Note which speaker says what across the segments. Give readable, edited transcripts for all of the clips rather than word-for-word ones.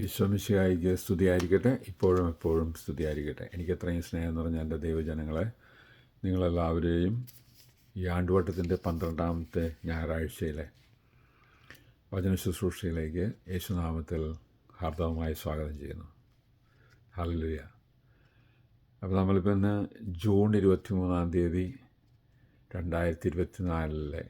Speaker 1: ഈശോമിശിഹായിക്ക് സ്തുതിയായിരിക്കട്ടെ. ഇപ്പോഴും എപ്പോഴും സ്തുതിയായിരിക്കട്ടെ. എനിക്ക് എത്രയും സ്നേഹം എന്ന് പറഞ്ഞാൽ എൻ്റെ ദൈവജനങ്ങളെ, നിങ്ങളെല്ലാവരെയും ഈ ആണ്ടുവട്ടത്തിൻ്റെ 12ാമത്തെ ഞായറാഴ്ചയിലെ വചന ശുശ്രൂഷയിലേക്ക് യേശുനാമത്തിൽ ഹാർദവമായി സ്വാഗതം ചെയ്യുന്നു. ഹല്ലേലൂയ. അപ്പോൾ നമ്മളിപ്പോൾ ഇന്ന് ജൂൺ 23 2024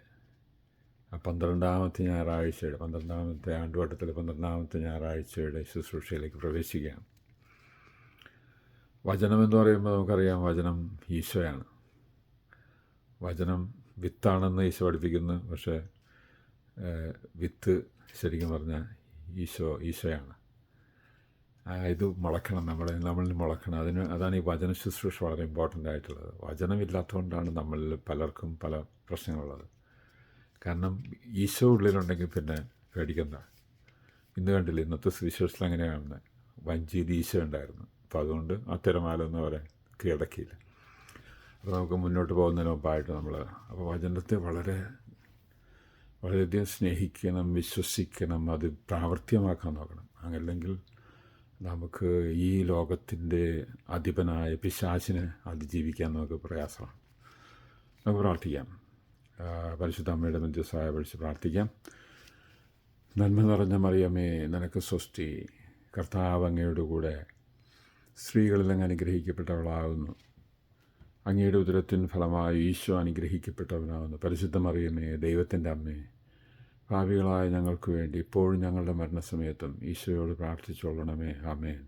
Speaker 1: 12ാമത്തെ ഞായറാഴ്ചയുടെ 12ാമത്തെ ആണ്ടുവട്ടത്തിലെ 12ാമത്തെ ഞായറാഴ്ചയുടെ ശുശ്രൂഷയിലേക്ക് പ്രവേശിക്കുകയാണ്. വചനമെന്ന് പറയുമ്പോൾ നമുക്കറിയാം, വചനം ഈശോയാണ്. വചനം വിത്താണെന്ന് ഈശോ പഠിപ്പിക്കുന്നു. പക്ഷേ വിത്ത് ശരിക്കും പറഞ്ഞാൽ ഈശോയാണ്. ഇത് മുളയ്ക്കണം, നമ്മളിൽ മുളയ്ക്കണം. അതാണ് ഈ വചന ശുശ്രൂഷ വളരെ ഇമ്പോർട്ടൻ്റ് ആയിട്ടുള്ളത്. വചനമില്ലാത്തതുകൊണ്ടാണ് നമ്മളിൽ പലർക്കും പല പ്രശ്നങ്ങളുള്ളത്. കാരണം ഈശോ ഉള്ളിലുണ്ടെങ്കിൽ പിന്നെ പേടിക്കണ്ട. ഇന്ന് കണ്ടില്ല, ഇന്നത്തെ സുവിശേഷത്തിൽ അങ്ങനെയാണ്. വഞ്ചിയിൽ ഈശോ ഉണ്ടായിരുന്നു. അപ്പോൾ അതുകൊണ്ട് ആ തിരമാലൊന്നും അവരെ കീഴടക്കിയില്ല. അപ്പോൾ നമുക്ക് മുന്നോട്ട് പോകുന്നതിന് മുമ്പായിട്ട് അപ്പോൾ വചനത്തെ വളരെയധികം സ്നേഹിക്കണം, വിശ്വസിക്കണം, അത് പ്രാവർത്തികമാക്കാൻ നോക്കണം. അങ്ങല്ലെങ്കിൽ നമുക്ക് ഈ ലോകത്തിൻ്റെ അധിപനായ പിശാചിനെ അതിജീവിക്കാൻ നമുക്ക് പ്രയാസമാണ്. നമുക്ക് പ്രാർത്ഥിക്കാം. പരിശുദ്ധ അമ്മയുടെ മധ്യസ്ഥമായ വിളിച്ച് പ്രാർത്ഥിക്കാം. നന്മ നിറഞ്ഞ മറിയമേ, നിനക്ക് സ്വസ്തി. കർത്താവ് അങ്ങയുടെ കൂടെ സ്ത്രീകളിൽ അങ്ങ് അനുഗ്രഹിക്കപ്പെട്ടവളാകുന്നു. അങ്ങയുടെ ഉദരത്തിൻ ഫലമായി ഈശോ അനുഗ്രഹിക്കപ്പെട്ടവനാകുന്നു. പരിശുദ്ധ മറിയമേ, ദൈവത്തിൻ്റെ അമ്മേ, പാപികളായ ഞങ്ങൾക്ക് വേണ്ടി ഇപ്പോഴും ഞങ്ങളുടെ മരണസമയത്തും ഈശോയോട് പ്രാർത്ഥിച്ചുകൊള്ളണമേ. ആമേൻ.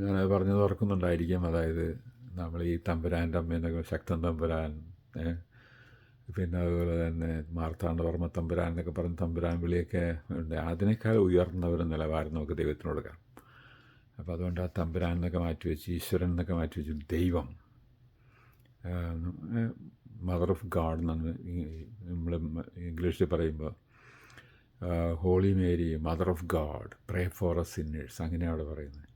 Speaker 1: ഞാനത് പറഞ്ഞത് ഓർക്കുന്നുണ്ടായിരിക്കാം. അതായത് നമ്മൾ ഈ തമ്പുരാൻ്റെ അമ്മയെന്നൊക്കെ, ശക്തൻ തമ്പുരാൻ, പിന്നെ അതുപോലെ തന്നെ മാർത്താണ്ഡവർമ്മ തമ്പുരാൻ എന്നൊക്കെ പറഞ്ഞ് തമ്പുരാൻ വിളിയൊക്കെ ഉണ്ട്. അതിനേക്കാൾ ഉയർന്ന ഒരു നിലവാരം നമുക്ക് ദൈവത്തിന് കൊടുക്കാം. അപ്പോൾ അതുകൊണ്ട് ആ തമ്പുരാൻ എന്നൊക്കെ മാറ്റിവെച്ച്, ഈശ്വരൻ എന്നൊക്കെ മാറ്റിവെച്ച്, ദൈവം, മദർ ഓഫ് ഗാഡ് എന്നാണ് നമ്മൾ ഇംഗ്ലീഷിൽ പറയുമ്പോൾ. Holy Mary, mother of God, pray for a sinners, അങ്ങനെയാണ് അവിടെ പറയുന്നത്.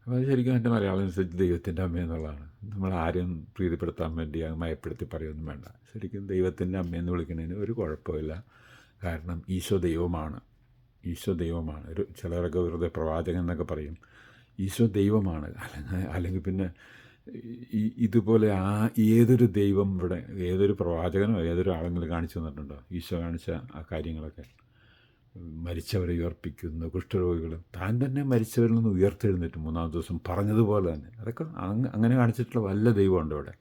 Speaker 1: അപ്പോൾ അത് ശരിക്കും എൻ്റെ മലയാളം അനുസരിച്ച് ദൈവത്തിൻ്റെ അമ്മ എന്നുള്ളതാണ്. നമ്മൾ ആരും പ്രീതിപ്പെടുത്താൻ വേണ്ടി മയപ്പെടുത്തി പറയുകയൊന്നും വേണ്ട. ശരിക്കും ദൈവത്തിൻ്റെ അമ്മയെന്ന് വിളിക്കുന്നതിന് ഒരു കുഴപ്പമില്ല. കാരണം ഈശോ ദൈവമാണ്. ചിലരൊക്കെ വെറുതെ പ്രവാചകൻ എന്നൊക്കെ പറയും. ഈശോ ദൈവമാണ്. അല്ലെങ്കിൽ പിന്നെ ഇതുപോലെ ഏതൊരു ദൈവം ഇവിടെ, ഏതൊരു പ്രവാചകനോ ഏതൊരു ആളെങ്കിലും കാണിച്ചു തന്നിട്ടുണ്ടോ? ഈശോ കാണിച്ച ആ കാര്യങ്ങളൊക്കെ. മരിച്ചവരെ ഉയർപ്പിക്കുന്നു, കുഷ്ഠരോഗികൾ, താൻ തന്നെ മരിച്ചവരിൽ നിന്ന് ഉയർത്തെഴുന്നേറ്റ് 3-ാം ദിവസം പറഞ്ഞതുപോലെ തന്നെ. അതൊക്കെ അങ്ങനെ കാണിച്ചിട്ടുള്ള വല്ല ദൈവമുണ്ടോ ഇവിടെ?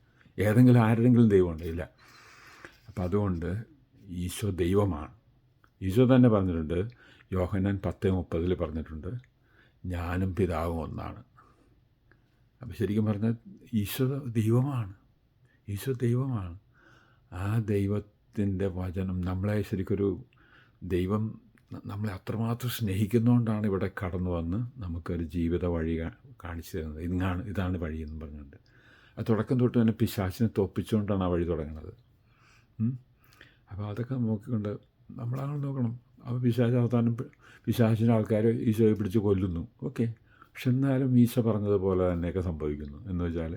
Speaker 1: ആരുടെങ്കിലും ദൈവമുണ്ടോ? ഇല്ല. അപ്പം അതുകൊണ്ട് ഈശോ ദൈവമാണ്. ഈശോ തന്നെ പറഞ്ഞിട്ടുണ്ട്, യോഹന്നാൻ 10:30 പറഞ്ഞിട്ടുണ്ട്, ഞാനും പിതാവും ഒന്നാണ്. അപ്പം ശരിക്കും പറഞ്ഞാൽ ഈശോ ദൈവമാണ്. ആ ദൈവത്തിൻ്റെ വചനം നമ്മളെ ശരിക്കൊരു ദൈവം നമ്മളെ അത്രമാത്രം സ്നേഹിക്കുന്നതുകൊണ്ടാണ് ഇവിടെ കടന്നു വന്ന് നമുക്കൊരു ജീവിത വഴി കാണിച്ചു തരുന്നത്. ഇതാണ് വഴിയെന്ന് പറഞ്ഞുകൊണ്ട്. ആ തുടക്കം തൊട്ട് തന്നെ പിശാചിനെ തോപ്പിച്ചുകൊണ്ടാണ് ആ വഴി തുടങ്ങുന്നത്. അപ്പോൾ അതൊക്കെ നോക്കിക്കൊണ്ട് നമ്മളങ്ങനെ നോക്കണം. അപ്പോൾ പിശാചിൻ്റെ ആൾക്കാർ ഈശോയെ പിടിച്ച് കൊല്ലുന്നു. ഓക്കെ, പക്ഷെ എന്നാലും ഈശോ പറഞ്ഞതുപോലെ തന്നെയൊക്കെ സംഭവിക്കുന്നു. എന്ന് വെച്ചാൽ,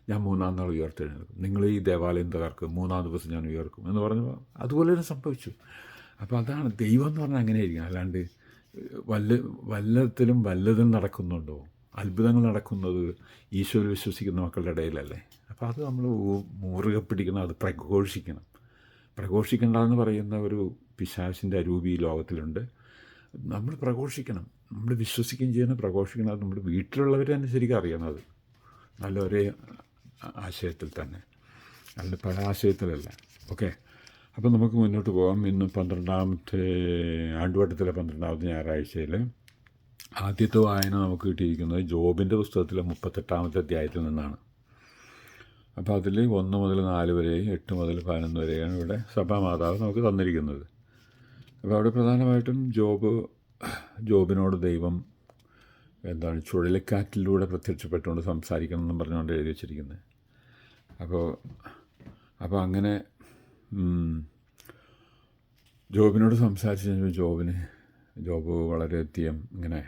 Speaker 1: ഞാൻ 3-ാം നാൾ ഉയർത്തെഴുന്നേൽക്കും, നിങ്ങൾ ഈ ദേവാലയം തകർക്കും, 3-ാം ദിവസം ഞാൻ ഉയർക്കും എന്ന് പറഞ്ഞപ്പോൾ അതുപോലെ തന്നെ സംഭവിച്ചു. അപ്പോൾ അതാണ് ദൈവം എന്ന് പറഞ്ഞാൽ അങ്ങനെയായിരിക്കും. അല്ലാണ്ട് വല്ലതും നടക്കുന്നുണ്ടോ? അത്ഭുതങ്ങൾ നടക്കുന്നത് ഈശോയിൽ വിശ്വസിക്കുന്ന മക്കളുടെ ഇടയിലല്ലേ. അപ്പോൾ അത് നമ്മൾ മുറുകെ പിടിക്കണം, അത് പ്രഘോഷിക്കേണ്ടെന്ന് പറയുന്ന ഒരു പിശാചിൻ്റെ അരൂപി ഈ ലോകത്തിലുണ്ട്. നമ്മൾ പ്രഘോഷിക്കണം, നമ്മൾ വിശ്വസിക്കുകയും ചെയ്യണം, പ്രഘോഷിക്കണം. അത് നമ്മുടെ വീട്ടിലുള്ളവർ തന്നെ ശരിക്കും അറിയണത് നല്ല ഒരേ ആശയത്തിൽ തന്നെ, നല്ല പല ആശയത്തിലല്ല. ഓക്കെ, അപ്പോൾ നമുക്ക് മുന്നോട്ട് പോകാം. ഇന്ന് 12ാമത്തെ ആണ്ടുവട്ടത്തിലെ 12ാമത്തെ ഞായറാഴ്ചയിൽ ആദ്യത്തെ വായന നമുക്ക് കിട്ടിയിരിക്കുന്നത് ജോബിൻ്റെ പുസ്തകത്തിലെ 38ാമത്തെ അധ്യായത്തിൽ നിന്നാണ്. അപ്പോൾ അതിൽ 1 മുതൽ 4 വരെയും 8 മുതൽ 11 വരെയാണ് ഇവിടെ സഭാമാതാവ് നമുക്ക് തന്നിരിക്കുന്നത്. അപ്പോൾ അവിടെ പ്രധാനമായിട്ടും ജോബിനോട് ദൈവം ചുഴലിക്കാറ്റിലൂടെ പ്രത്യക്ഷപ്പെട്ടുകൊണ്ട് സംസാരിക്കണം എന്നും പറഞ്ഞുകൊണ്ട് എഴുതി വച്ചിരിക്കുന്നത്. അപ്പോൾ അങ്ങനെ ജോബിനോട് സംസാരിച്ച് കഴിഞ്ഞപ്പോൾ ജോബ് വളരെയധികം ഇങ്ങനെ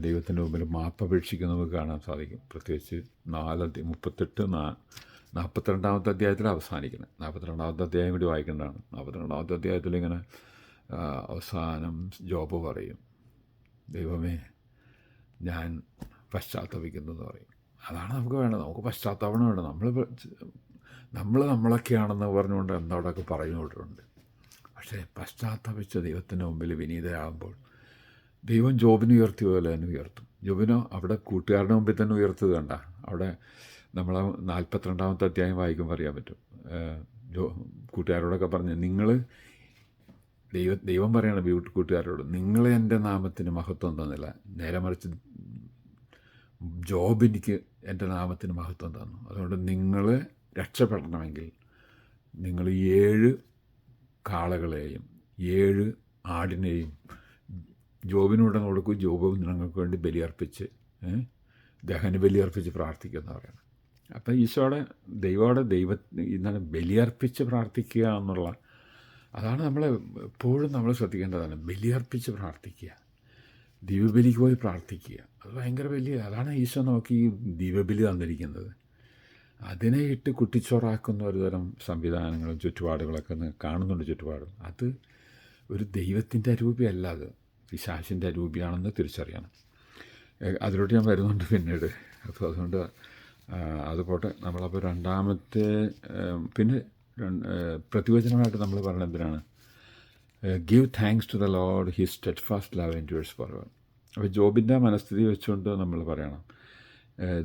Speaker 1: ദൈവത്തിൻ്റെ മുമ്പിൽ മാപ്പപേക്ഷിക്കുന്നത് നമുക്ക് കാണാൻ സാധിക്കും. പ്രത്യേകിച്ച് 42ാമത്തെ അധ്യായത്തിൽ അവസാനിക്കുന്നത്. 42ാമത്തെ അധ്യായം കൂടി വായിക്കേണ്ടതാണ്. 42ാമത്തെ അധ്യായത്തിൽ ഇങ്ങനെ അവസാനം ജോബ് പറയും, ദൈവമേ ഞാൻ പശ്ചാത്തപിക്കുന്നു എന്ന് പറയും. അതാണ് നമുക്ക് വേണ്ടത്. നമുക്ക് പശ്ചാത്താപനം വേണം. നമ്മളൊക്കെയാണെന്ന് പറഞ്ഞുകൊണ്ട് എന്തോടൊക്കെ പറയുന്നവരുണ്ട്. പക്ഷേ പശ്ചാത്തപിച്ച ദൈവത്തിൻ്റെ മുമ്പിൽ വിനീതരാകുമ്പോൾ ദൈവം ജോബിനെ ഉയർത്തിയ പോലെ തന്നെ ഉയർത്തും. ജോബിനോ അവിടെ കൂട്ടുകാരുടെ മുമ്പിൽ തന്നെ ഉയർത്തത് കണ്ട. അവിടെ നമ്മൾ 42-ാമത്തെ അധ്യായം വായിക്കുമ്പോൾ അറിയാൻ പറ്റും. കൂട്ടുകാരോടൊക്കെ പറഞ്ഞ് ദൈവം പറയണം കൂട്ടുകാരോട്, നിങ്ങൾ എൻ്റെ നാമത്തിന് മഹത്വം തന്നില്ല, നേരെ മറിച്ച് ജോബ് എനിക്ക് എൻ്റെ നാമത്തിന് മഹത്വം തന്നു. അതുകൊണ്ട് നിങ്ങൾ രക്ഷപ്പെടണമെങ്കിൽ നിങ്ങൾ 7 കാളകളെയും 7 ആടിനെയും ജോബിനൂടെ കൊടുക്കും. ജോബ് നിങ്ങൾക്ക് വേണ്ടി ബലിയർപ്പിച്ച് ദഹന ബലിയർപ്പിച്ച് പ്രാർത്ഥിക്കുന്ന പറയണം. അപ്പം എന്താണ് ബലിയർപ്പിച്ച് പ്രാർത്ഥിക്കുക എന്നുള്ള, അതാണ് എപ്പോഴും നമ്മൾ ശ്രദ്ധിക്കേണ്ടതാണ്. ബലിയർപ്പിച്ച് പ്രാർത്ഥിക്കുക, ദീപബലിക്ക് പോയി പ്രാർത്ഥിക്കുക. അത് ഭയങ്കര അതാണ് ഈശോ നമുക്ക് ഈ ദീപബലി തന്നിരിക്കുന്നത്. അതിനെ ഇട്ട് കുട്ടിച്ചോറാക്കുന്ന ഒരു തരം സംവിധാനങ്ങളും ചുറ്റുപാടുകളൊക്കെ കാണുന്നുണ്ട് ചുറ്റുപാടും. അത് ഒരു ദൈവത്തിൻ്റെ അരൂപിയല്ല, അത് പിശാചിൻ്റെ അരൂപിയാണെന്ന് തിരിച്ചറിയണം. അതിലോട്ട് ഞാൻ വരുന്നുണ്ട് പിന്നീട്. അപ്പോൾ അതുകൊണ്ട് അത് പോട്ടെ. നമ്മളപ്പോൾ രണ്ടാമത്തെ പിന്നെ പ്രതിവചനമായിട്ട് നമ്മൾ പറയുന്നത് എന്തിനാണ്? Give thanks to the Lord, his steadfast love endures forever. അപ്പോൾ ജോബിൻ്റെ മനസ്ഥിതി വെച്ചുകൊണ്ട് നമ്മൾ പറയണം,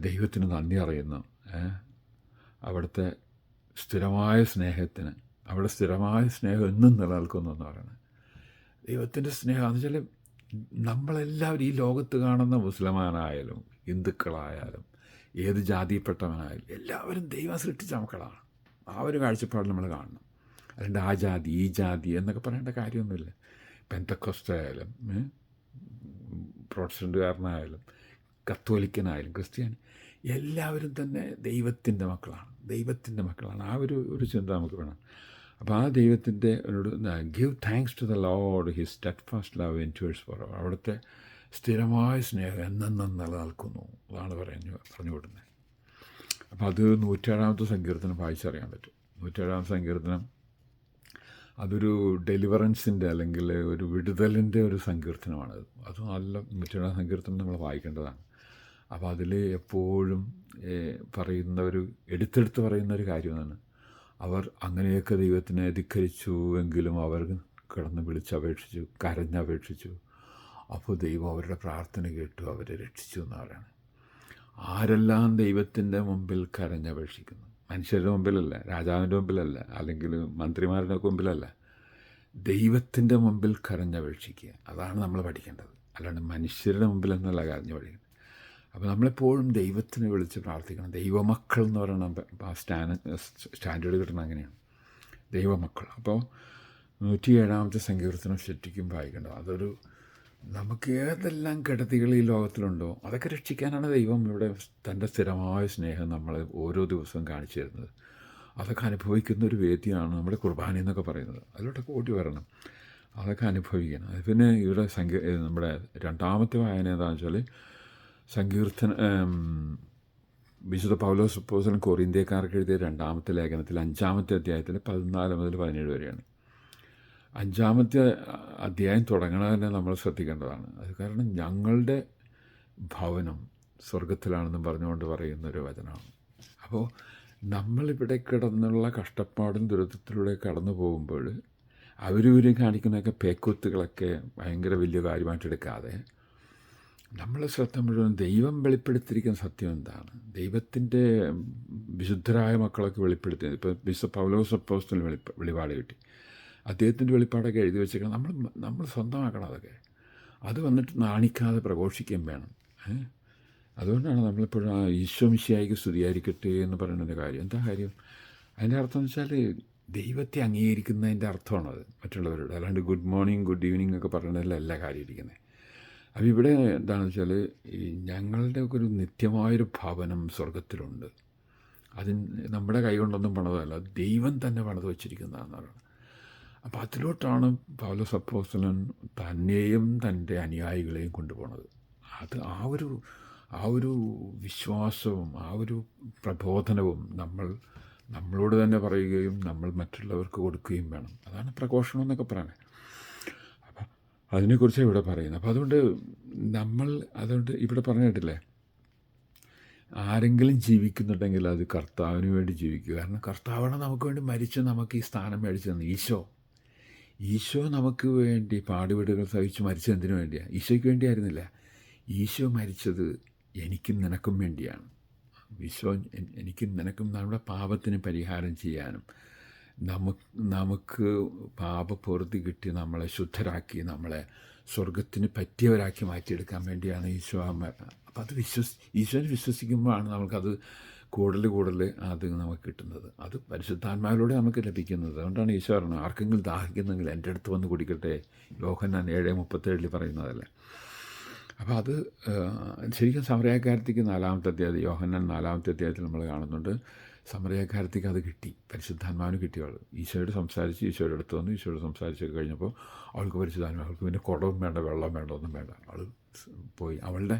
Speaker 1: ദൈവത്തിന് നന്ദി അറിയുന്നു, അവിടുത്തെ സ്ഥിരമായ സ്നേഹത്തിന്. അവിടെ സ്ഥിരമായ സ്നേഹം എന്നും നിലനിൽക്കുന്നു എന്ന് പറയുന്നത്. ദൈവത്തിൻ്റെ സ്നേഹം എന്ന് വെച്ചാൽ നമ്മളെല്ലാവരും ഈ ലോകത്ത് കാണുന്ന മുസ്ലിമാനായാലും ഹിന്ദുക്കളായാലും ഏത് ജാതിയിൽപ്പെട്ടവനായാലും എല്ലാവരും ദൈവം സൃഷ്ടിച്ച മക്കളാണ്. ആ ഒരു കാഴ്ചപ്പാട് നമ്മൾ കാണണം. അതുകൊണ്ട് ആ ജാതി ഈ ജാതി എന്നൊക്കെ പറയേണ്ട കാര്യമൊന്നുമില്ല. പെന്തക്കോസ്റ്റായാലും പ്രോട്ടസ്റ്റൻ്റുകാരനായാലും കത്തോലിക്കനായാലും ക്രിസ്ത്യാനി, എല്ലാവരും തന്നെ ദൈവത്തിൻ്റെ മക്കളാണ്. ആ ഒരു ചിന്ത നമുക്ക് വേണം. അപ്പോൾ ആ ദൈവത്തിൻ്റെ give thanks to the Lord, his steadfast love endures forever. അവിടുത്തെ സ്ഥിരമായ സ്നേഹം എന്നെന്നും നിലനിൽക്കുന്നു. അതാണ് പറഞ്ഞു വിടുന്നത്. അപ്പോൾ അത് 107-ാമത്തെ സങ്കീർത്തനം വായിച്ചറിയാൻ പറ്റും. 107-ാമത്തെ സങ്കീർത്തനം അതൊരു ഡെലിവറൻസിൻ്റെ അല്ലെങ്കിൽ ഒരു വിടുതലിൻ്റെ ഒരു സങ്കീർത്തനമാണത്. അത് നല്ല 107-ാം സങ്കീർത്തനം നമ്മൾ വായിക്കേണ്ടതാണ്. അപ്പോൾ അതിൽ എപ്പോഴും എടുത്തെടുത്ത് പറയുന്ന ഒരു കാര്യമാണ്, അവർ അങ്ങനെയൊക്കെ ദൈവത്തിനെ ധിക്കരിച്ചു എങ്കിലും അവർ കിടന്ന് വിളിച്ചപേക്ഷിച്ചു, കരഞ്ഞപേക്ഷിച്ചു. അപ്പോൾ ദൈവം അവരുടെ പ്രാർത്ഥന കേട്ടു, അവരെ രക്ഷിച്ചു എന്ന് പറയുന്നത്. ആരെല്ലാം ദൈവത്തിൻ്റെ മുമ്പിൽ കരഞ്ഞപേക്ഷിക്കുന്നു, മനുഷ്യരുടെ മുമ്പിലല്ല, രാജാവിൻ്റെ മുമ്പിലല്ല, അല്ലെങ്കിൽ മന്ത്രിമാരുടെ മുമ്പിലല്ല, ദൈവത്തിൻ്റെ മുമ്പിൽ കരഞ്ഞപേക്ഷിക്കുക. അതാണ് നമ്മൾ പഠിക്കേണ്ടത്. അല്ലാണ്ട് മനുഷ്യരുടെ മുമ്പിൽ എന്നല്ല കരഞ്ഞു പഠിക്കുന്നത്. അപ്പോൾ നമ്മളെപ്പോഴും ദൈവത്തിനെ വിളിച്ച് പ്രാർത്ഥിക്കണം. ദൈവമക്കൾ എന്ന് പറയുന്ന സ്റ്റാൻഡേർഡ് കിട്ടണം. അങ്ങനെയാണ് ദൈവമക്കൾ. അപ്പോൾ 107-ാമത്തെ സങ്കീർത്തനം ശരിക്കും വായിക്കേണ്ടത്. നമുക്ക് ഏതെല്ലാം കെടുതികൾ ഈ ലോകത്തിലുണ്ടോ അതൊക്കെ രക്ഷിക്കാനാണ് ദൈവം ഇവിടെ തൻ്റെ സ്ഥിരമായ സ്നേഹം നമ്മൾ ഓരോ ദിവസവും കാണിച്ചു തരുന്നത്. അതൊക്കെ അനുഭവിക്കുന്ന ഒരു വേദിയാണ് നമ്മുടെ കുർബാന എന്നൊക്കെ പറയുന്നത്. അതിലോട്ടൊക്കെ ഓടി വരണം, അതൊക്കെ അനുഭവിക്കണം. അത് പിന്നെ ഇവിടെ നമ്മുടെ രണ്ടാമത്തെ വായന എന്താണെന്ന് വെച്ചാൽ വിശുദ്ധ പൗലോസ് അപ്പോസ്തലൻ കൊറിന്ത്യക്കാർക്ക് എഴുതിയ 2-ാമത്തെ ലേഖനത്തിൽ 5-ാമത്തെ അധ്യായത്തിൽ 14 മുതൽ 17 വരെയാണ്. 5-ാമത്തെ അധ്യായം തുടങ്ങണത് തന്നെ നമ്മൾ ശ്രദ്ധിക്കേണ്ടതാണ്. അത് കാരണം ഞങ്ങളുടെ ഭവനം സ്വർഗത്തിലാണെന്നും പറഞ്ഞുകൊണ്ട് പറയുന്നൊരു വചനമാണ്. അപ്പോൾ നമ്മളിവിടെ കിടന്നുള്ള കഷ്ടപ്പാടും ദുരിതത്തിലൂടെ കടന്നു പോകുമ്പോൾ അവരിവരും കാണിക്കുന്നതൊക്കെ പേക്കൂത്തുകളൊക്കെ ഭയങ്കര വലിയ കാര്യമായിട്ടെടുക്കാതെ നമ്മൾ ശ്രദ്ധ മുഴുവൻ ദൈവം വെളിപ്പെടുത്തിയിരിക്കുന്ന സത്യം എന്താണ്, ദൈവത്തിൻ്റെ വിശുദ്ധരായ മക്കളൊക്കെ വെളിപ്പെടുത്തിയത്. ഇപ്പോൾ വിശുദ്ധ പൗലോസ് അപ്പോസ്തലന് വെളിപാട് കിട്ടി, അദ്ദേഹത്തിൻ്റെ വെളിപ്പാടൊക്കെ എഴുതി വെച്ചേക്കണം. നമ്മൾ സ്വന്തമാക്കണം അതൊക്കെ. അത് വന്നിട്ട് നാണിക്കാതെ പ്രഘോഷിക്കുകയും വേണം. അതുകൊണ്ടാണ് നമ്മളിപ്പോഴും ഈശോ മിശിഹായ്ക്ക് സ്തുതിയായിരിക്കട്ടെ എന്ന് പറയുന്നതിൻ്റെ കാര്യം. എന്താ കാര്യം? അതിൻ്റെ അർത്ഥം എന്ന് വെച്ചാൽ ദൈവത്തെ അംഗീകരിക്കുന്നതിൻ്റെ അർത്ഥമാണത് മറ്റുള്ളവരോട്. അല്ലാണ്ട് ഗുഡ് മോർണിംഗ് ഗുഡ് ഈവനിങ് ഒക്കെ പറയുന്നതിലല്ല കാര്യം ഇരിക്കുന്നത്. അപ്പോൾ ഇവിടെ എന്താണെന്ന് വെച്ചാൽ ഞങ്ങളുടെ ഒരു നിത്യമായൊരു ഭവനം സ്വർഗത്തിലുണ്ട്. നമ്മുടെ കൈ കൊണ്ടൊന്നും പണിതല്ല, ദൈവം തന്നെ പണിത് വച്ചിരിക്കുന്നതാണെന്ന് പറയുന്നത്. അപ്പോൾ അതിലോട്ടാണ് പൗലോസ് അപ്പോസ്തലൻ തന്നെയും തൻ്റെ അനുയായികളെയും കൊണ്ടുപോകുന്നത്. അത് ആ ഒരു വിശ്വാസവും ആ ഒരു പ്രബോധനവും നമ്മളോട് തന്നെ പറയുകയും നമ്മൾ മറ്റുള്ളവർക്ക് കൊടുക്കുകയും വേണം. അതാണ് പ്രഘോഷണം എന്നൊക്കെ പറയുന്നത്. അപ്പം അതിനെക്കുറിച്ചാണ് ഇവിടെ പറയുന്നത്. അപ്പോൾ അതുകൊണ്ട് ഇവിടെ പറഞ്ഞിട്ടില്ലേ, ആരെങ്കിലും ജീവിക്കുന്നുണ്ടെങ്കിൽ അത് കർത്താവിന് വേണ്ടി ജീവിക്കുക. കാരണം കർത്താവാണ് നമുക്ക് വേണ്ടി മരിച്ച് നമുക്ക് ഈ സ്ഥാനം മേടിച്ചു തന്നു. ഈശോ നമുക്ക് വേണ്ടി പാടുപെടുകൾ സഹിച്ച് മരിച്ചത് എന്തിനു വേണ്ടിയാണ്? ഈശോയ്ക്ക് വേണ്ടിയായിരുന്നില്ല. ഈശോ മരിച്ചത് എനിക്കും നിനക്കും വേണ്ടിയാണ്. ഈശോ എനിക്കും നിനക്കും നമ്മുടെ പാപത്തിന് പരിഹാരം ചെയ്യാനും നമുക്ക് പാപപൂർത്തി കിട്ടി നമ്മളെ ശുദ്ധരാക്കി നമ്മളെ സ്വർഗത്തിന് പറ്റിയവരാക്കി മാറ്റിയെടുക്കാൻ വേണ്ടിയാണ് ഈശോ. അപ്പോൾ അത് ഈശോനെ വിശ്വസിക്കുമ്പോഴാണ് നമുക്കത് കൂടുതൽ അത് നമുക്ക് കിട്ടുന്നത്. അത് പരിശുദ്ധാത്മാവിലൂടെ നമുക്ക് ലഭിക്കുന്നത്. അതുകൊണ്ടാണ് ഈശോ പറഞ്ഞത്, ആർക്കെങ്കിലും ദാഹിക്കുന്നെങ്കിൽ എൻ്റെ അടുത്ത് വന്ന് കുടിക്കട്ടെ. യോഹന്നാൻ 7:37 പറയുന്നതല്ലേ. അപ്പോൾ അത് ശരിക്കും സമറയക്കാരത്തിക്ക് 4-ാമത്തെ അധ്യായം, യോഹന്നാൻ 4-ാമത്തെ അധ്യായത്തിൽ നമ്മൾ കാണുന്നുണ്ട്. സമറയക്കാരത്തിക്ക് അത് കിട്ടി, പരിശുദ്ധാത്മാവിന് കിട്ടിയവൾ ഈശോയോട് സംസാരിച്ച് ഈശോയുടെ അടുത്ത് വന്നു. ഈശോയോട് സംസാരിച്ചൊക്കെ കഴിഞ്ഞപ്പോൾ അവൾക്ക് പരിശുദ്ധാത്മാവ്, അവൾക്ക് പിന്നെ കുടവും വേണ്ട, വെള്ളം വേണ്ട, ഒന്നും വേണ്ട. അവൾ പോയി. അവളുടെ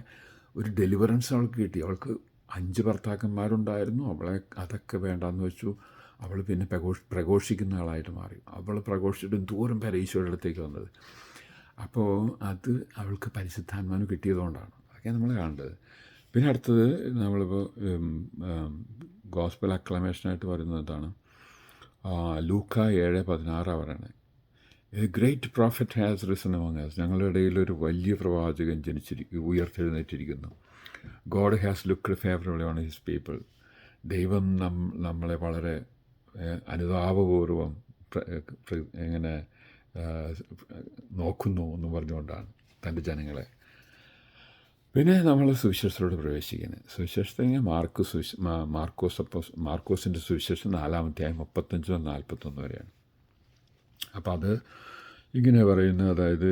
Speaker 1: ഒരു ഡെലിവറൻസ് അവൾക്ക് കിട്ടി. അവൾക്ക് 5 ഭർത്താക്കന്മാരുണ്ടായിരുന്നു. അവളെ അതൊക്കെ വേണ്ടാന്ന് വെച്ചു. അവൾ പിന്നെ പ്രഘോഷിക്കുന്ന ആളായിട്ട് മാറി. അവൾ പ്രഘോഷിച്ചിട്ട് ദൂരം പേരെ ഈശോയുടെ അടുത്തേക്ക് വന്നത്. അപ്പോൾ അത് അവൾക്ക് പരിശുദ്ധാത്മാവിന് കിട്ടിയതുകൊണ്ടാണ്. അതൊക്കെ നമ്മൾ കാണേണ്ടത്. പിന്നെ അടുത്തത് നമ്മളിപ്പോൾ ഗോസ്പൽ അക്ലമേഷനായിട്ട് പറയുന്നതാണ് ലൂക്ക 7:16 പറയണേ, a great prophet has risen among us. ഞങ്ങളുടെ ഇടയിൽ ഒരു വലിയ പ്രവാചകൻ ഉയർത്തെഴുന്നേറ്റിരിക്കുന്നു. God has looked favourably on his people. ദൈവം നമ്മളെ വളരെ അനുതാപപൂർവം എങ്ങനെ നോക്കുന്നു എന്ന് പറഞ്ഞുകൊണ്ടാണ് തൻ്റെ ജനങ്ങളെ. പിന്നെ നമ്മൾ സുവിശേഷത്തോട് പ്രവേശിക്കുന്നത്. സുവിശേഷത്തിന് മാർക്കോസിൻ്റെ സുവിശേഷം 4-ാം അധ്യായം 35-41 വരെയാണ്. അപ്പോൾ അത് ഇങ്ങനെ പറയുന്നത്, അതായത്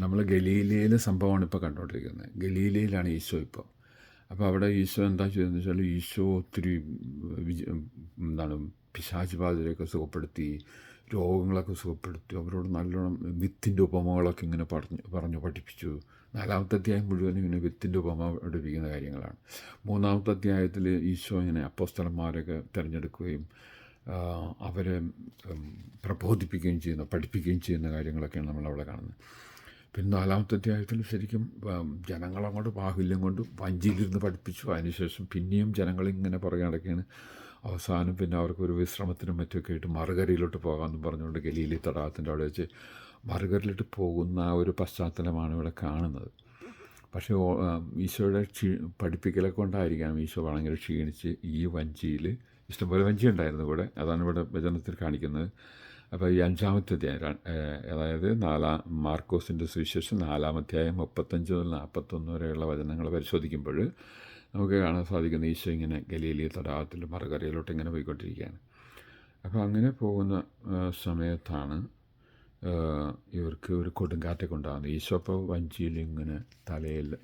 Speaker 1: നമ്മൾ ഗലീലയിലെ സംഭവമാണ് ഇപ്പോൾ കണ്ടുകൊണ്ടിരിക്കുന്നത്. ഗലീലയിലാണ് ഈശോ ഇപ്പോൾ. അപ്പോൾ അവിടെ ഈശോ എന്താ ചെയ്തതെന്ന് വെച്ചാൽ, ഈശോ ഒത്തിരി പിശാച് ബാധിതരെയൊക്കെ സുഖപ്പെടുത്തി, രോഗങ്ങളൊക്കെ സുഖപ്പെടുത്തി. അവരോട് നല്ലോണം വിത്തിൻ്റെ ഉപമകളൊക്കെ ഇങ്ങനെ പറഞ്ഞു പഠിപ്പിച്ചു. 4-ാമത്തെ അധ്യായം മുഴുവനും ഇങ്ങനെ വിത്തിൻ്റെ ഉപമ പഠിപ്പിക്കുന്ന കാര്യങ്ങളാണ്. 3-ാമത്തെ അധ്യായത്തിൽ ഈശോ ഇങ്ങനെ അപ്പോസ്തലന്മാരൊക്കെ തിരഞ്ഞെടുക്കുകയും അവരെ പ്രബോധിപ്പിക്കുകയും പഠിപ്പിക്കുകയും ചെയ്യുന്ന കാര്യങ്ങളൊക്കെയാണ് നമ്മളവിടെ കാണുന്നത്. പിന്നെ 4-ാമത്തെ അധ്യായത്തിൽ ശരിക്കും ജനങ്ങളങ്ങോട്ട് ബാഹുല്യം കൊണ്ട് വഞ്ചിയിലിരുന്ന് പഠിപ്പിച്ചു. അതിനുശേഷം പിന്നെയും ജനങ്ങളിങ്ങനെ പറയുകയാണ്. അവസാനം പിന്നെ അവർക്കൊരു വിശ്രമത്തിനും മറ്റുമൊക്കെ ആയിട്ട് മറുകരയിലോട്ട് പോകാമെന്ന് പറഞ്ഞുകൊണ്ട് ഗലീലി തടാകത്തിൻ്റെ അവിടെ വെച്ച് മറുകരയിലോട്ട് പോകുന്ന ആ ഒരു പശ്ചാത്തലമാണ് ഇവിടെ കാണുന്നത്. പക്ഷേ ഈശോയുടെ പഠിപ്പിക്കലൊക്കെ കൊണ്ടായിരിക്കാം ഈശോ ഭയങ്കര ക്ഷീണിച്ച് ഈ വഞ്ചിയിൽ, ഇഷ്ടംപോലെ വഞ്ചി ഉണ്ടായിരുന്നു കൂടെ, അതാണ് ഇവിടെ വചനത്തിൽ കാണിക്കുന്നത്. അപ്പോൾ ഈ 5-ാമത്തെ അധ്യായം, അതായത് മാർക്കോസിൻ്റെ സുവിശേഷം 4-ാം അധ്യായം 35-41 വരെയുള്ള വചനങ്ങൾ പരിശോധിക്കുമ്പോൾ നമുക്ക് കാണാൻ സാധിക്കുന്ന ഈശോ ഇങ്ങനെ ഗലീലി തടാകത്തിൽ മറുകരയിലോട്ട് ഇങ്ങനെ പോയിക്കൊണ്ടിരിക്കുകയാണ്. അപ്പോൾ അങ്ങനെ പോകുന്ന സമയത്താണ് ഇവർക്ക് ഒരു കൊടുങ്കാറ്റൊക്കെ ഉണ്ടാകുന്നത്. ഈശോ അപ്പോൾ വഞ്ചിയിൽ ഇങ്ങനെ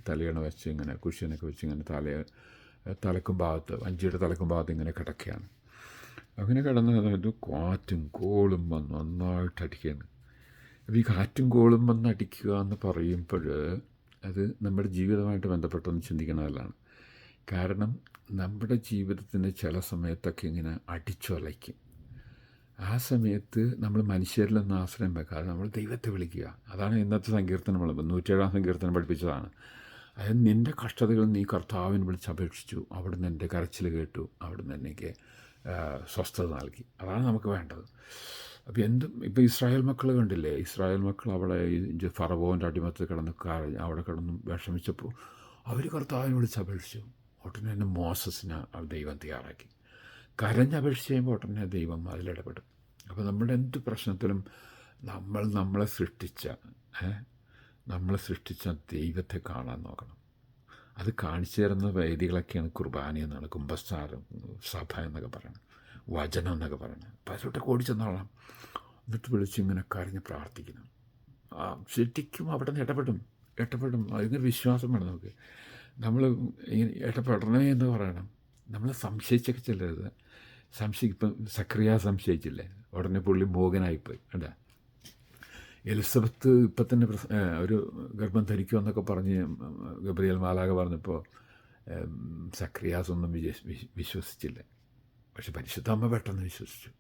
Speaker 1: തലയണ വെച്ച് ഇങ്ങനെ കുഷ്യനൊക്കെ വെച്ച് ഇങ്ങനെ വഞ്ചിയുടെ തലക്കും ഭാഗത്ത് ഇങ്ങനെ കിടക്കുകയാണ്. അങ്ങനെ കിടന്ന് അതായത് കാറ്റും കോളും വന്ന് നന്നായിട്ട് അടിക്കുകയാണ്. അപ്പോൾ ഈ കാറ്റും കോളും വന്ന് അടിക്കുക എന്ന് പറയുമ്പോൾ അത് നമ്മുടെ ജീവിതമായിട്ട് ബന്ധപ്പെട്ടൊന്ന് ചിന്തിക്കണമല്ലാണ്. കാരണം നമ്മുടെ ജീവിതത്തിന് ചില സമയത്തൊക്കെ ഇങ്ങനെ അടിച്ചുലയ്ക്കും. ആ സമയത്ത് നമ്മൾ മനുഷ്യരിൽ നിന്ന് ആശ്രയം വെക്കാതെ നമ്മൾ ദൈവത്തെ വിളിക്കുക. അതാണ് ഇന്നത്തെ സങ്കീർത്തനം. 107-ാം സങ്കീർത്തനം പഠിപ്പിച്ചതാണ്. അതായത് നിൻ്റെ കഷ്ടതകൾ നീ കർത്താവിന് വിളിച്ചപേക്ഷിച്ചു, അവിടുന്ന് എൻ്റെ കരച്ചിൽ കേട്ടു, അവിടുന്ന് എനിക്ക് സ്വസ്ഥത നൽകി. അതാണ് നമുക്ക് വേണ്ടത്. അപ്പോൾ ഇപ്പോൾ ഇസ്രായേൽ മക്കൾ കണ്ടില്ലേ, ഇസ്രായേൽ മക്കൾ അവിടെ ഫറവോൻ്റെ അടിമത്തിൽ അവിടെ കിടന്ന് വിഷമിച്ചപ്പോൾ അവർ കർത്താവിനെ വിളിച്ചപേക്ഷിച്ചു. ഉടനെ തന്നെ മോസസിനെ ദൈവം തയ്യാറാക്കി. കരഞ്ഞപേക്ഷിച്ച് കഴിയുമ്പോൾ ഉടനെ ദൈവം അതിലിടപെടും. അപ്പോൾ നമ്മുടെ എന്ത് പ്രശ്നത്തിലും നമ്മളെ സൃഷ്ടിച്ച ദൈവത്തെ കാണാൻ നോക്കണം. അത് കാണിച്ചു തരുന്ന വേദികളൊക്കെയാണ് കുർബാന എന്നാണ്, കുംഭസാരം, സഭ എന്നൊക്കെ പറയുന്നത്, വചനം എന്നൊക്കെ പറയുന്നത്. അപ്പോൾ അതിലോട്ടൊക്കെ ഓടിച്ചെന്നോളാം. എന്നിട്ട് വിളിച്ചിങ്ങനെ കരഞ്ഞ് പ്രാർത്ഥിക്കണം. ശരിക്കും അവിടെ നിന്ന് ഇടപെടും. അതിന് വിശ്വാസം വേണം നമുക്ക്. നമ്മൾ ഇങ്ങനെ ഇടപെടണേ എന്ന് പറയണം. നമ്മൾ സംശയിച്ചൊക്കെ ചെല്ലരുത്. ഇപ്പം സക്രിയ സംശയിച്ചില്ലേ, ഉടനെ പുള്ളി മോഹനായിപ്പോയി. കണ്ട എലിസബത്ത് ഇപ്പം തന്നെ ഒരു ഗർഭം ധരിക്കുമെന്നൊക്കെ പറഞ്ഞ് ഗബ്രിയേൽ മാലാഖ പറഞ്ഞപ്പോൾ സക്രിയാസൊന്നും വിശ്വസിച്ചില്ല. പക്ഷെ പരിശുദ്ധാത്മ പെട്ടെന്ന് വിശ്വസിച്ചു.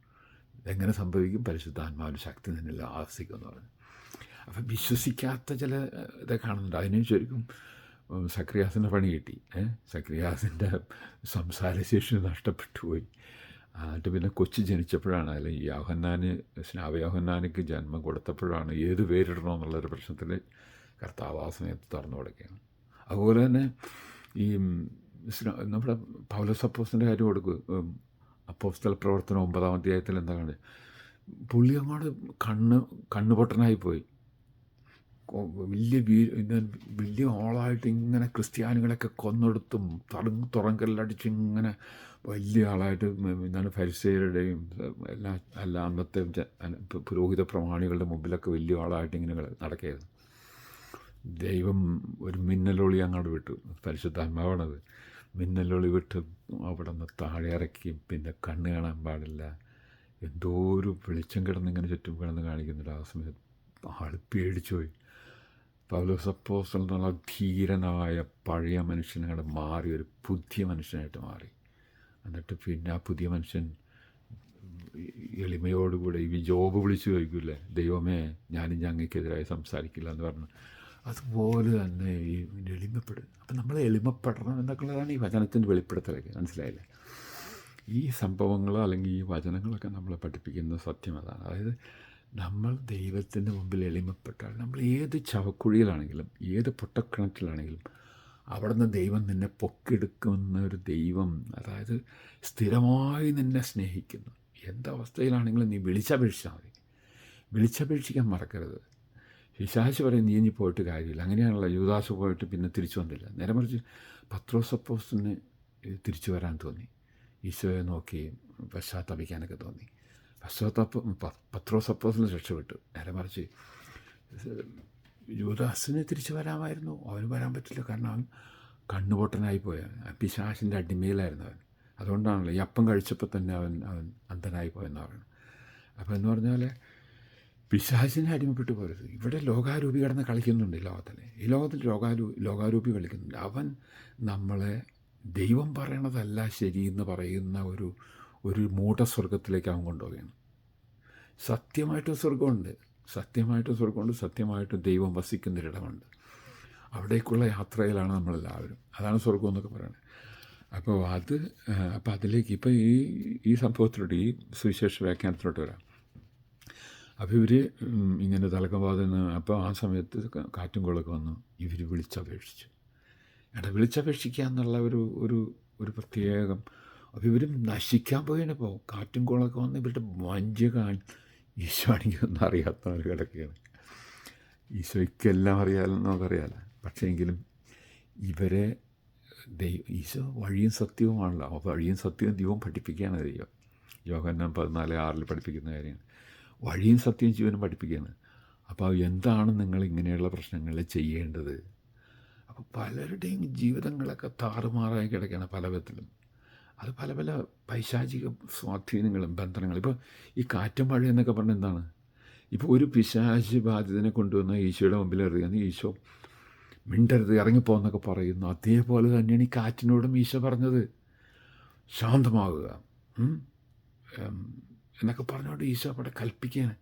Speaker 1: എങ്ങനെ സംഭവിക്കും? പരിശുദ്ധാത്മാവിൻ്റെ ശക്തി നിന്നിൽ ആസിക്കുമെന്ന് പറഞ്ഞു. അപ്പം വിശ്വസിക്കാത്ത ചില ഇതൊക്കെ കാണുന്നുണ്ട്. അതിന് ശരിക്കും സക്രിയാസിൻ്റെ പണി കിട്ടി. സക്രിയാസിൻ്റെ സംസാരശേഷി നഷ്ടപ്പെട്ടു പോയി. എന്നിട്ട് പിന്നെ കൊച്ചു ജനിച്ചപ്പോഴാണ്, അല്ലെങ്കിൽ യോഹന്നാന്, സ്നാപക യോഹന്നാനിക്ക് ജന്മം കൊടുത്തപ്പോഴാണ് ഏത് പേരിടണമെന്നുള്ളൊരു പ്രശ്നത്തിൽ കർത്താവ് ആ സമയത്ത് തുറന്നു കൊടുക്കുകയാണ്. അതുപോലെ തന്നെ ഈ നമ്മുടെ പൗലോസ് അപ്പോസ്തലൻ്റെ കാര്യം കൊടുക്കും. അപ്പോസ്തല പ്രവർത്തനം 9-ാം അധ്യായത്തിൽ എന്താണ്, പുള്ളി അങ്ങോട്ട് കണ്ണുപൊട്ടനായിപ്പോയി. വലിയ ആളായിട്ട് ഇങ്ങനെ ക്രിസ്ത്യാനികളൊക്കെ കൊന്നെടുത്തും തുറങ്കല്ലടിച്ച് ഇങ്ങനെ വലിയ ആളായിട്ട് ഫരിസേയരുടെയും എല്ലാ അന്നത്തെ പുരോഹിത പ്രമാണികളുടെ മുമ്പിലൊക്കെ വലിയ ആളായിട്ട് ഇങ്ങനെ നടക്കുകയായിരുന്നു. ദൈവം ഒരു മിന്നലൊളി അങ്ങോട്ട് വിട്ടു. പരിശുദ്ധാത്മാവാണത്. മിന്നലൊളി വിട്ട് അവിടെ നിന്ന് താഴെ ഇറക്കി. പിന്നെ കണ്ണ് കാണാൻ പാടില്ല. എന്തോ ഒരു വെളിച്ചം കിടന്നിങ്ങനെ ചുറ്റും കിടന്ന് കാണിക്കുന്നുണ്ട്. ആ സമയത്ത് ആൾ പേടിച്ചു പോയി. പൗലോസ് അപ്പോസ്തലൻ എന്നുള്ള ധീരനായ പഴയ മനുഷ്യനങ്ങോട്ട് മാറി ഒരു പുതിയ മനുഷ്യനായിട്ട് മാറി. എന്നിട്ട് പിന്നെ ആ പുതിയ മനുഷ്യൻ എളിമയോടുകൂടെ ഈ ജോബ് വിളിച്ചു ചോദിക്കൂലേ, ദൈവമേ ഞാനും അങ്ങക്കെതിരായി സംസാരിക്കില്ല എന്ന് പറഞ്ഞു. അതുപോലെ തന്നെ ഈ എളിമപ്പെടും. അപ്പം നമ്മൾ എളിമപ്പെടണം എന്നൊക്കെയുള്ളതാണ് ഈ വചനത്തിൻ്റെ വെളിപ്പെടുത്തലൊക്കെ. മനസ്സിലായില്ലേ? ഈ സംഭവങ്ങൾ അല്ലെങ്കിൽ ഈ വചനങ്ങളൊക്കെ നമ്മളെ പഠിപ്പിക്കുന്ന സത്യം അതാണ്. അതായത് നമ്മൾ ദൈവത്തിൻ്റെ മുമ്പിൽ എളിമപ്പെട്ടാൽ, നമ്മൾ ഏത് ചവക്കുഴിയിലാണെങ്കിലും ഏത് പൊട്ടക്കിണറ്റിലാണെങ്കിലും അവിടെ നിന്ന് ദൈവം നിന്നെ പൊക്കിയെടുക്കുന്ന ഒരു ദൈവം, അതായത് സ്ഥിരമായി നിന്നെ സ്നേഹിക്കുന്നു. എന്തവസ്ഥയിലാണെങ്കിലും നീ വിളിച്ചപേക്ഷിച്ചാൽ മതി. വിളിച്ചപേക്ഷിക്കാൻ മറക്കരുത്. പിശാച് പറയും നീ ഇനി പോയിട്ട് കാര്യമില്ല. അങ്ങനെയാണല്ലോ യൂദാസ് പോയിട്ട് പിന്നെ തിരിച്ചു വന്നില്ല. നേരെ മറിച്ച് പത്രോസ് അപ്പോസ്തലന് തിരിച്ചു വരാൻ തോന്നി. ഈശോയെ നോക്കി പശ്ചാത്തപിക്കാനൊക്കെ തോന്നി. പത്രോസ് അപ്പോസ്തലൻ രക്ഷപ്പെട്ടു. നേരെ മറിച്ച് യൂദാസിന് തിരിച്ചു വരാമായിരുന്നു. അവന് വരാൻ പറ്റില്ല. കാരണം അവൻ കണ്ണുപൊട്ടനായി പോയ പിശാചിൻ്റെ അടിമയിലായിരുന്നു അവൻ. അതുകൊണ്ടാണല്ലോ ഈ അപ്പം കഴിച്ചപ്പോൾ തന്നെ അവൻ അന്ധനായി പോയെന്ന് പറയുന്നത്. അപ്പോൾ എന്ന് പറഞ്ഞാൽ പിശാചിനെ അടിമപ്പെട്ടു പോരുത്. ഇവിടെ ലോകാരൂപി കിടന്ന് കളിക്കുന്നുണ്ട്. ഈ ലോകത്തിൽ ലോകാരൂപി കളിക്കുന്നുണ്ട്. അവൻ നമ്മളെ ദൈവം പറയണതല്ല ശരിയെന്ന് പറയുന്ന ഒരു മൂഢസ്വർഗത്തിലേക്ക് അവൻ കൊണ്ടുപോവുകയാണ്. സത്യമായിട്ട് സ്വർഗമുണ്ട്, സത്യമായിട്ട് ദൈവം വസിക്കുന്നൊരിടമുണ്ട്. അവിടേക്കുള്ള യാത്രയിലാണ് നമ്മളെല്ലാവരും. അതാണ് സ്വർഗം എന്നൊക്കെ പറയുന്നത്. അപ്പോൾ അതിലേക്ക് ഇപ്പോൾ ഈ സംഭവത്തിലോട്ട്, ഈ സുവിശേഷ വ്യാഖ്യാനത്തിലോട്ട് വരാം. അപ്പോൾ ഇവർ ഇങ്ങനെ തലക്കംപാതെന്ന്, അപ്പോൾ ആ സമയത്ത് കാറ്റും കോളൊക്കെ വന്നു. ഇവർ വിളിച്ചപേക്ഷിച്ചു. വിളിച്ചപേക്ഷിക്കുക എന്നുള്ള ഒരു പ്രത്യേകം. അപ്പോൾ ഇവർ നശിക്കാൻ പോയപ്പോൾ കാറ്റും കോളൊക്കെ വന്ന് ഇവരുടെ വഞ്ചി ഈശോ ആണെങ്കിൽ ഒന്നും അറിയാത്തവർ കിടക്കുകയാണ്. ഈശോയ്ക്കെല്ലാം അറിയാമെന്ന് നമുക്കറിയാമല്ലോ. പക്ഷേ എങ്കിലും ഇവരെ ഈശോ വഴിയും സത്യവുമാണല്ലോ. അപ്പോൾ വഴിയും സത്യവും ദൈവം പഠിപ്പിക്കുകയാണ്. യോഹന്നാൻ 14:6 പഠിപ്പിക്കുന്ന കാര്യമാണ്. വഴിയും സത്യവും ജീവനും പഠിപ്പിക്കുകയാണ്. അപ്പോൾ എന്താണ് നിങ്ങൾ ഇങ്ങനെയുള്ള പ്രശ്നങ്ങളിൽ ചെയ്യേണ്ടത്? അപ്പോൾ പലരുടെയും ജീവിതങ്ങളൊക്കെ താറുമാറായി കിടക്കുകയാണ് പല വിധത്തിലും. അത് പല പൈശാചിക സ്വാധീനങ്ങളും ബന്ധനങ്ങളും. ഇപ്പോൾ ഈ കാറ്റും മഴ എന്നൊക്കെ പറഞ്ഞാൽ എന്താണ്? ഇപ്പോൾ ഒരു പിശാച് ബാധിതനെ കൊണ്ടുവന്ന് ഈശോയുടെ മുമ്പിൽ എറിയുന്ന ഈശോ മിണ്ടരുത്, ഇറങ്ങിപ്പോന്നൊക്കെ പറയുന്നു. അതേപോലെ തന്നെയാണ് ഈ കാറ്റിനോടും ഈശോ പറഞ്ഞത്, ശാന്തമാകുക എന്നൊക്കെ പറഞ്ഞുകൊണ്ട് ഈശോ അവിടെ കൽപ്പിക്കുകയാണ്.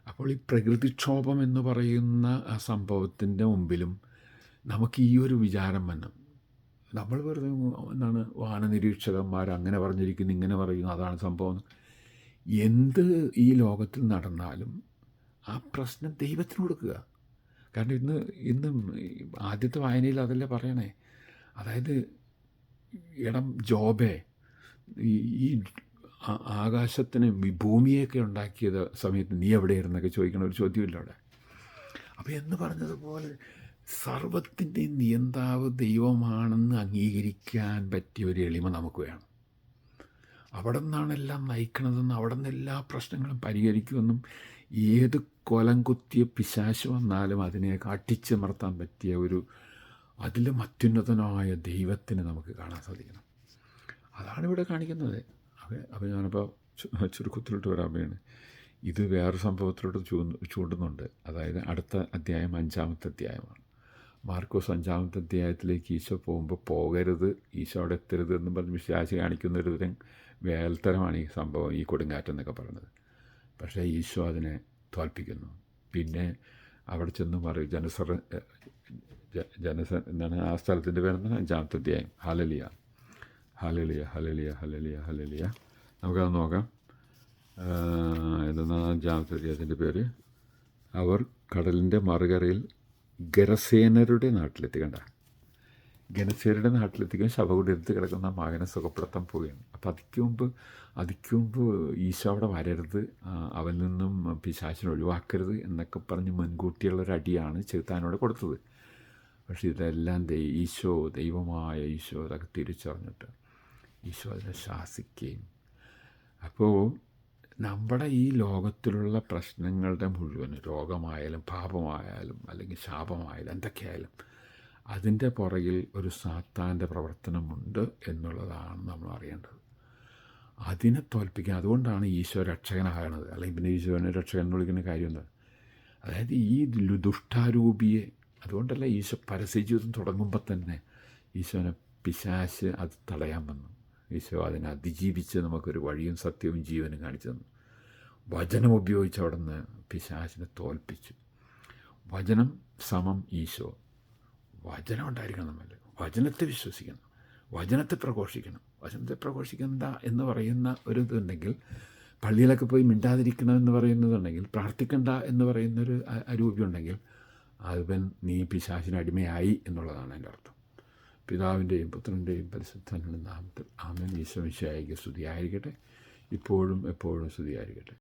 Speaker 1: അപ്പോൾ ഈ പ്രകൃതിക്ഷോഭം എന്ന് പറയുന്ന ആ സംഭവത്തിൻ്റെ മുമ്പിലും നമുക്ക് ഈ ഒരു വിചാരം വന്നു. നമ്മൾ വെറുതെ എന്താണ് വാനനിരീക്ഷകന്മാർ അങ്ങനെ പറഞ്ഞിരിക്കുന്നു, ഇങ്ങനെ പറയുന്നു, അതാണ് സംഭവം. എന്ത് ഈ ലോകത്തിൽ നടന്നാലും ആ പ്രശ്നം ദൈവത്തിന് കൊടുക്കുക. കാരണം ഇന്ന് ആദ്യത്തെ വായനയിൽ അതല്ലേ പറയണേ. അതായത് ജോബേ, ഈ ആകാശത്തിന് ഭൂമിയൊക്കെ ഉണ്ടാക്കിയത് സമയത്ത് നീ എവിടെയായിരുന്നൊക്കെ ചോദിക്കണ ഒരു ചോദ്യമില്ല അവിടെ. അപ്പോൾ എന്ന് പറഞ്ഞതുപോലെ സർവത്തിൻ്റെ നിയന്താവ് ദൈവമാണെന്ന് അംഗീകരിക്കാൻ പറ്റിയ ഒരു എളിമ നമുക്ക് വേണം. അവിടെ നിന്നാണ് എല്ലാം നയിക്കണതെന്നും അവിടെ നിന്ന് എല്ലാ പ്രശ്നങ്ങളും പരിഹരിക്കുമെന്നും ഏത് കൊലം കുത്തിയ പിശാച് വന്നാലും അതിനെ അട്ടിച്ചമർത്താൻ പറ്റിയ അതിലും അത്യുന്നതനായ ദൈവത്തിന് നമുക്ക് കാണാൻ സാധിക്കണം. അതാണ് ഇവിടെ കാണിക്കുന്നത്. അപ്പോൾ ഞാനിപ്പോൾ ചുരുക്കത്തിലോട്ട് വരാൻ വേണ്ടി ഇത് വേറെ സംഭവത്തിലോട്ട് ചൂണ്ടുന്നുണ്ട്. അതായത് അടുത്ത അധ്യായം 5-ാമത്തെ അധ്യായമാണ്. മാർക്കോസ് 5-ാമത്തെ അധ്യായത്തിലേക്ക് ഈശോ പോകുമ്പോൾ പോകരുത്, ഈശോ അവിടെ എത്തരുത് എന്നും പറഞ്ഞ് പിശാച് കാണിക്കുന്നൊരു തരം വേൽത്തരമാണ് ഈ സംഭവം, ഈ കൊടുങ്കാറ്റെന്നൊക്കെ പറയുന്നത്. പക്ഷേ ഈശോ അതിനെ തോൽപ്പിക്കുന്നു. പിന്നെ അവിടെ ചെന്ന് എന്താണ് ആ സ്ഥലത്തിൻ്റെ പേരെന്താണ്? 5-ാമത്തെ അധ്യായം. Hallelujah, hallelujah, hallelujah, hallelujah, hallelujah. നമുക്കത് നോക്കാം. എന്താണ് 5-ാമത്തെ അധ്യായത്തിൻ്റെ പേര്? അവർ കടലിൻ്റെ മറുകരയിൽ ഗരസേനരുടെ നാട്ടിലെത്തി. കണ്ട, ഗനസേരുടെ നാട്ടിലെത്തിക്കാൻ ശവകുടീരത്തിൽ കിടക്കുന്ന മകനെ സുഖപ്പെടുത്താൻ പോവുകയാണ്. അപ്പോൾ അതിക്ക് മുമ്പ് ഈശോ അവിടെ വരരുത്, അവനിൽ നിന്നും പിശാചിനെ ഒഴിവാക്കരുത് എന്നൊക്കെ പറഞ്ഞ് മുൻകൂട്ടിയുള്ളൊരടിയാണ് ചെകുത്താനോട് കൊടുത്തത്. പക്ഷേ ഇതെല്ലാം ദൈവമായ ഈശോ അതൊക്കെ തിരിച്ചറിഞ്ഞിട്ട് ഈശോ അതിനെ ശാസിക്കുകയും. അപ്പോൾ നമ്മുടെ ഈ ലോകത്തിലുള്ള പ്രശ്നങ്ങളുടെ മുഴുവൻ, രോഗമായാലും പാപമായാലും അല്ലെങ്കിൽ ശാപമായാലും എന്തൊക്കെയായാലും, അതിൻ്റെ പുറകിൽ ഒരു സാത്താൻ്റെ പ്രവർത്തനമുണ്ട് എന്നുള്ളതാണ് നമ്മൾ അറിയേണ്ടത്. അതിനെ തോൽപ്പിക്കാൻ, അതുകൊണ്ടാണ് ഈശോ രക്ഷകനാകണത്. അല്ലെങ്കിൽ പിന്നെ ഈശോനെ രക്ഷകൻ എന്ന് വിളിക്കുന്ന കാര്യം എന്താ? അതായത് ഈ ദുഷ്ടാരൂപിയെ, അതുകൊണ്ടല്ല ഈശോ പരസ്യജീവിതം തുടങ്ങുമ്പോൾ തന്നെ ഈശോനെ പിശാച് അത് തടയാൻ വന്നു. ഈശോ അതിനെ അതിജീവിച്ച് നമുക്കൊരു വഴിയും സത്യവും ജീവനും കാണിച്ചു തന്നു. വചനം ഉപയോഗിച്ച് അവിടെ നിന്ന് പിശാചിനെ തോൽപ്പിച്ചു. വചനം സമം ഈശോ. വചനം ഉണ്ടായിരിക്കണം നമ്മൾ. വചനത്തെ വിശ്വസിക്കണം, വചനത്തെ പ്രഘോഷിക്കണം. വചനത്തെ പ്രഘോഷിക്കണ്ട എന്ന് പറയുന്ന ഒരു ഇതുണ്ടെങ്കിൽ, പള്ളിയിലൊക്കെ പോയി മിണ്ടാതിരിക്കണം എന്ന് പറയുന്നതുണ്ടെങ്കിൽ, പ്രാർത്ഥിക്കണ്ട എന്ന് പറയുന്നൊരു അരൂപി അവൻ നീ പിശാചിന് അടിമയായി എന്നുള്ളതാണ് എൻ്റെ അർത്ഥം. പിതാവിൻ്റെയും പുത്രൻ്റെയും പരിശുദ്ധാത്മാവിന്റെ നാമത്തിൽ ആമേൻ. ഈശോ മിശിഹായ്ക്ക് സ്തുതിയായിരിക്കട്ടെ, ഇപ്പോഴും എപ്പോഴും സ്തുതിയായിരിക്കട്ടെ.